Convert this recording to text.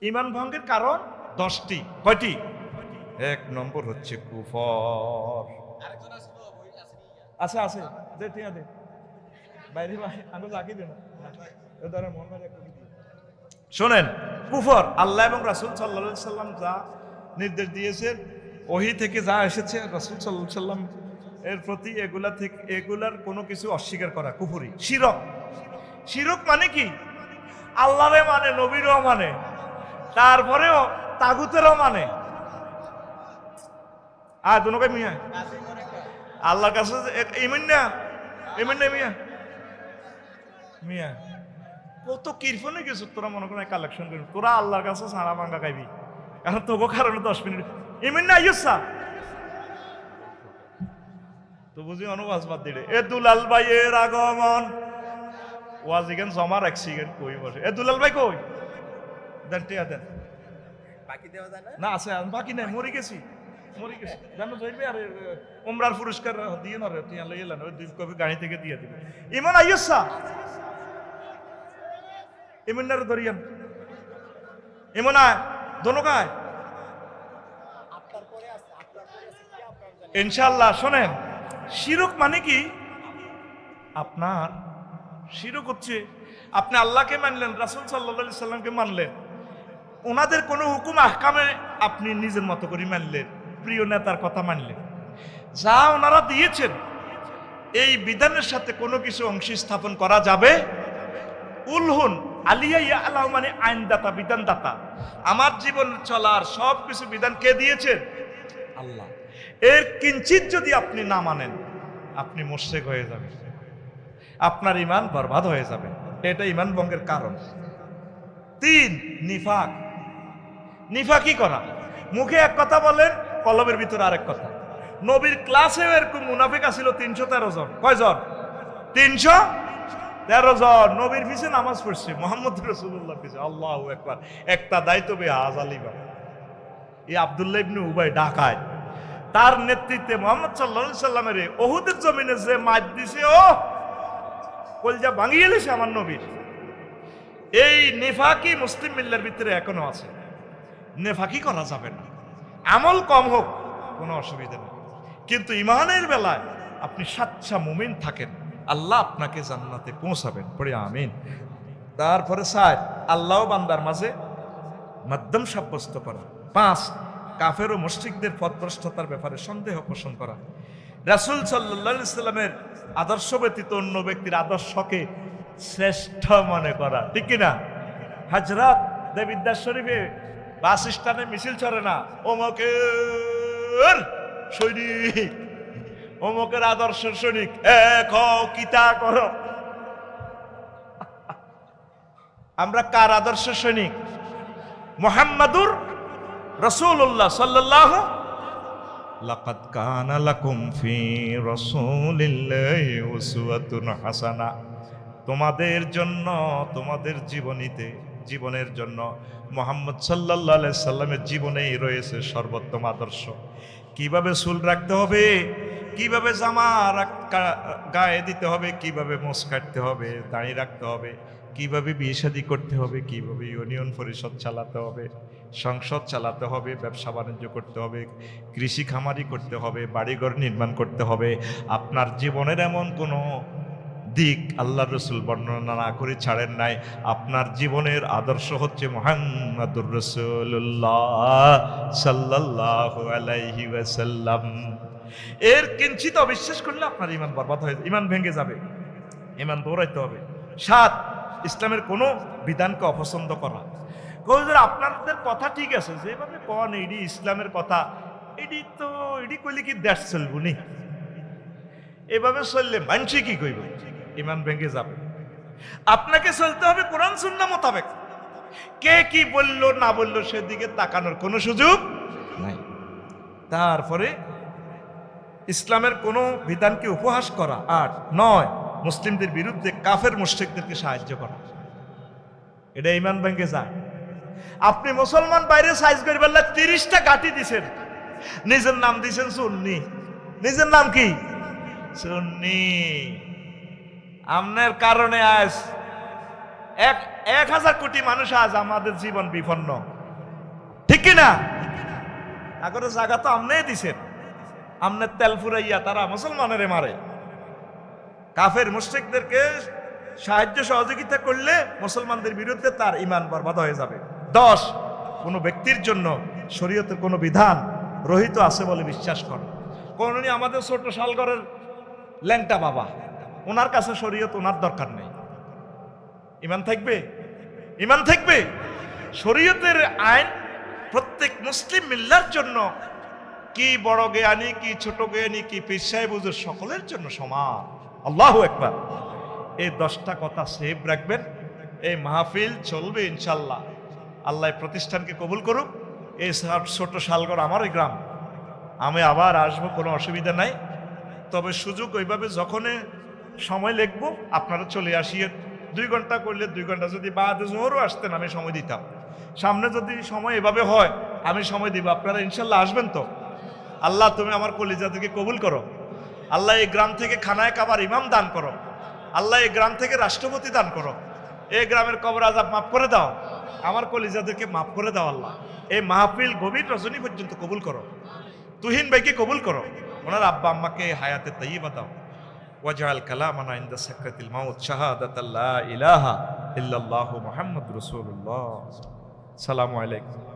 ইমান ভঙ্গের কারণ 10টি। কয়টি? 1 নম্বর হচ্ছে কুফর। আচ্ছা আছে দে টিয়া দে বাইরে ভাই আমি লাগি দে না এ ধরে মন মেরে একটু দিই। শোনেন, কুফর আল্লাহ এবং রাসূল সাল্লাল্লাহু আলাইহি সাল্লাম যা নির্দেশ দিয়েছেন, ওহী থেকে যা এসেছে রাসূল সাল্লাল্লাহু আলাইহি সাল্লাম এর প্রতি এগুলার কোনো কিছু অস্বীকার করা কুফরি, শিরক। শিরক মানে কি? আল্লাহরে মানে, নবীরও মানে, তারপরেও তাগুতেরও মানে। আর দুনোকে মিয়া আল্লাহর কাছে মিয়া মিয়া কত কিরফনে গেছো তোরা, মনে করেন কালেকশন করবি তোরা আল্লাহর কাছে সারা ভাঙ্গা খাইবি, কারণ তোকে কারণে 10 মিনিট ইমিন না ইউসা তো বুঝি অনুবাস বাদ দিলে। এ দুলাল ভাই এর আগমন ওয়াজ ইগেন জমা রাখছি ইগেন কই বসে। এ দুলাল ভাই কই দেন টিয়া দেন, বাকি দেওয়া যায় না? না আছে বাকি নাই, মরে গেছি জানো যাইবে। আর উমরার পুরস্কার দিয়ে না রে টিয়া লই এলেন, ওই 2 কপি গাড়ি থেকে দিয়ে দিবে। ইমান আইয়সা ইমানদার ধরিয়ান ইমান আয় দোনোকায় ইনশাআল্লাহ। শোনেন, শিরক মানে কি? আপনার শিরক হচ্ছে আপনি আল্লাহকে মানলেন, রাসূল সাল্লাল্লাহু আলাইহি সাল্লামকে মানলেন, ওনাদের কোনো হুকুম আহকামে আপনি নিজের মতো করে মানলেন, প্রিয় নেতার কথা মানলেন, যা ওনারা দিয়েছেন এই বিধানের সাথে কোনো কিছু অংশী স্থাপন করা যাবে। উলহুন আলিয়া ইয়া আল্লাহ মানে আইনদাতা, বিধানদাতা। আমার জীবন চলার সব কিছু বিধান কে দিয়েছেন? আল্লাহ। এর কিঞ্চিত যদি আপনি না মানেন, আপনি মুশরিক হয়ে যাবেন, আপনার ঈমান বরবাদ হয়ে যাবে। এটা ঈমান ভঙ্গের কারণ। 3 নিফাক। নিফাকি করা, মুখে এক কথা বলেন, কলবের ভিতরে আরেক কথা। নবীর ক্লাসেও এরকম মুনাফিক আছিল 313 জন। কয়জন? 313 জন নবীর পিছে নামাজ পড়ছে, মুহাম্মদ রাসূলুল্লাহর পিছে। আল্লাহু আকবার। একটা দায়িত্ব বে আজালিবা, এই আব্দুল্লাহ ইবনে উবাই ডাকায়, তার নেতৃত্বে মুহাম্মদ সাল্লাল্লাহু আলাইহি সাল্লামের উহুদের জমিনে যে মার দিছে, ও কলজা ভাঙিয়ে এলেছে আমার নবীর। এই নিফাকি মুসলিম মিল্লার ভিতরে এখনো আছে। নেফাকি করা যাবে না, আমল কম হোক কোনো অসুবিধা নেই, কিন্তু ইমানের বেলায় আপনি সাচ্চা মুমিন থাকেন, আল্লাহ আপনাকে জান্নাতে পৌঁছাবেন। পড়ে আমিন। তারপরে 4 আল্লাহ বান্দার মাঝে মাধ্যম সাব্যস্ত করা। 5 কাফের ও মুশরিকদের পথভ্রষ্টতার ব্যাপারে সন্দেহ পোষণ করা। রাসূল সাল্লাল্লাহু আলাইহি সাল্লামের আদর্শ ব্যতীত অন্য ব্যক্তির আদর্শকে শ্রেষ্ঠ মনে করা, ঠিক কিনা? হযরত দেবিদ্দার শরীফে বাস স্ট্যান্ডে মিছিল চলে না, অমুকের সৈনিক, অমুকের আদর্শ সৈনিক, এক হও কিতা করো। আমরা কার আদর্শ সৈনিক? মুহাম্মাদুর রাসূলুল্লাহ সাল্লাল্লাহু। লাকাদ কানা লাকুম ফি রাসূলিল্লাহি উসওয়াতুন হাসানা। তোমাদের জন্য, তোমাদের জীবনের জন্য মুহাম্মদ সাল্লাল্লাহু আলাইহি সাল্লামের জীবনেই রয়েছে সর্বোত্তম আদর্শ। কিভাবে চুল রাখতে হবে, কিভাবে জামা গায়ে দিতে হবে, কিভাবে মোছ কাটতে হবে, দাড়ি রাখতে হবে, কিভাবে বিয়ে শাদী করতে হবে, কিভাবে ইউনিয়ন পরিষদ চালাতে হবে, সংসদ চালাতে হবে, ব্যবসা বাণিজ্য করতে হবে, কৃষি খামারি করতে হবে, বাড়িঘর নির্মাণ করতে হবে। আপনার জীবনের এমন কোনো দিক আল্লাহ রসুল বর্ণনা না করে ছাড়েন নাই। আপনার জীবনের আদর্শ হচ্ছে মুহাম্মাদুর রাসূলুল্লাহ সাল্লাল্লাহু আলাইহি ওয়াসাল্লাম। এর কিঞ্চিত অবিশ্বাস করলে আপনার ঈমান বরবাদ হয়ে যাবে, ঈমান ভেঙে যাবে, ঈমান দৌড়াইতে হবে। 7 ইসলামের কোনো বিধানকে অপছন্দ করা। আপনাদের কথা ঠিক আছে, যেভাবে কন এডি ইসলামের কথা, এডি কইলে কি দেশ চলবো নি? এভাবে চললে মানছি কি কইব? ঈমান ভেঙে যাবে। আপনাকে চলতে হবে কোরআন সুন্নাহ মোতাবেক। কে কি বললো না বললো সেদিকে তাকানোর কোনো সুযোগ নাই। তারপরে ইসলামের কোনো বিধানকে উপহাস করা। 8 9 মুসলিমদের বিরুদ্ধে কাফের মুশরিকদেরকে সাহায্য করা। এটা ঈমান ভেঙে যায়। আপনি মুসলমান বাইরে সাইজ করে বললে 30টা গাঁটি দিছেন, নিজের নাম দিছেন সুন্নি। নিজের নাম কি? সুন্নি। আপনার কারণে আজ 1000 কোটি মানুষ আজ আমাদের জীবন বিপন্ন, ঠিক কিনা? আগরে জায়গা তো আমনে দিছেন, আমনে তেল ফুরাইয়া তারা মুসলমানের মারে। কাফের মুশরিকদেরকে সাহায্য সহযোগিতা করলে মুসলমানদের বিরুদ্ধে তার ঈমান বরবাদ হয়ে যাবে। 10, কোনো ব্যক্তির জন্য শরীয়তের কোনো বিধান রহিত আছে বলে বিশ্বাস করে। কোননি আমাদের ছোট শালগড়ের ল্যাংটা বাবা, ওনার কাছে শরীয়ত ওনার দরকার নেই। ঈমান থাকবে, ঈমান থাকবে। শরীয়তের আইন প্রত্যেক মুসলিম মিল্লার জন্য, কি বড় জ্ঞানী, কি ছোট জ্ঞানী, কি পীর সাহেব হুজুর, সকলের জন্য সমান। আল্লাহু আকবার। এই 10টা কথা সেভ রাখবেন। এই মাহফিল চলবে ইনশাল্লাহ। আল্লাহ এই প্রতিষ্ঠানকে কবুল করুক। এই ছোট শালগড় আমারই গ্রাম, আমি আবার আসবো, কোনো অসুবিধা নাই। তবে সুযোগ ওইভাবে যখনই সময় লিখবো আপনারা চলে আসিয়ে 2 ঘন্টা করলে 2 ঘন্টা, যদি বাদে জোহরও আসতেন আমি সময় দিতাম। সামনে যদি সময় এভাবে হয় আমি সময় দিব, আপনারা ইনশাল্লাহ আসবেন তো? আল্লাহ তুমি আমার কলিজা থেকে কবুল করো। আল্লাহ এই গ্রাম থেকে খানায় কাবার ইমাম দান করো। আল্লাহ এই গ্রাম থেকে রাষ্ট্রপতি দান করো। এই গ্রামের কবর আযাব মাফ করে দাও, আমার কলিজাদেরকে মাফ করে দাও। আল্লাহ এই মাহফিল গভীর রজনী পর্যন্ত কবুল করো। তুহিন ভাইকে কবুল করো, ওনার আব্বা আম্মাকে হায়াতে তাইয়্যিবা দাও। ওয়াজআল কালামানা ইনদা সাকরাতিল মাউত শাহাদাতাল লা ইলাহা ইল্লাল্লাহু মুহাম্মাদুর রাসূলুল্লাহ। সালামু আলাইকুম।